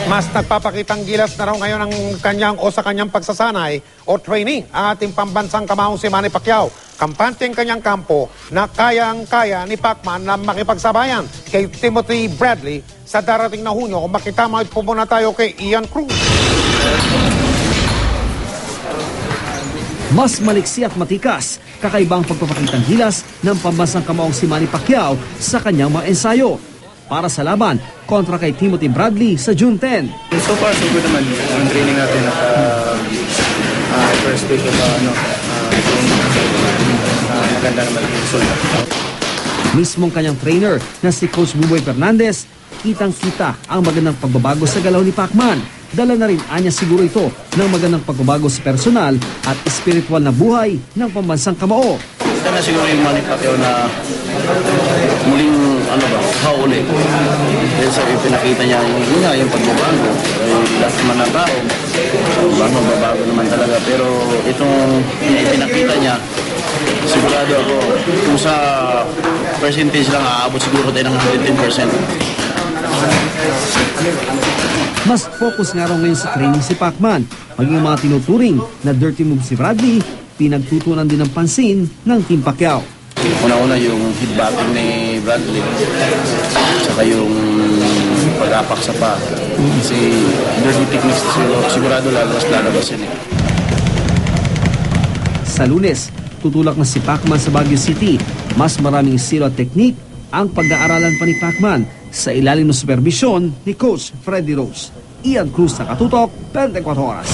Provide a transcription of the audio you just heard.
Mas nagpapakitang gilas na raw ngayon ang sa kanyang pagsasanay o training ang ating pambansang kamaong si Manny Pacquiao. Kampante ang kanyang kampo na kayang-kaya ni Pacman na makipagsabayan kay Timothy Bradley sa darating na Hunyo. Kung makita mo, pupunta tayo kay Ian Cruz. Mas maliksi at matikas, kakaibang pagpapakitang gilas ng pambansang kamaong si Manny Pacquiao sa kanyang mga ensayo para sa laban kontra kay Timothy Bradley sa June 10. So far, so good naman ang training natin at first week of maganda naman yung result. Mismong kanyang trainer na si Coach Buboy Fernandez, kitang-kita ang magandang pagbabago sa galaw ni Pacman. Dala na rin anya siguro ito ng magandang pagbabago sa personal at espiritual na buhay ng pambansang kamao. Ito na siguro yung Manny Pacquiao na muling hauli. Dahil sa pinakita niya yung pagbabago. Lahat naman na tao, magbabago naman talaga. Pero itong pinakita niya, sigurado ako, kung sa percentage lang aabot siguro tayo ng 110%. Mas focus nga raw ngayon sa training si Pacman. Maging mga tinuturing na dirty move si Bradley, pinagtutunan din ng pansin ng Team Pacquiao. Una-una yung headbutting ni Bradley, saka yung pag-apak sa pa. Kasi dirty techniques sigurado lalabas yun eh. Sa Lunes, tutulak na si Pacman sa Baguio City. Mas maraming estilo at technique ang pag-aaralan pa ni Pacman sa ilalim ng supervisyon ni Coach Freddie Rose. Ian Cruz, Nakatutok, 24 Oras.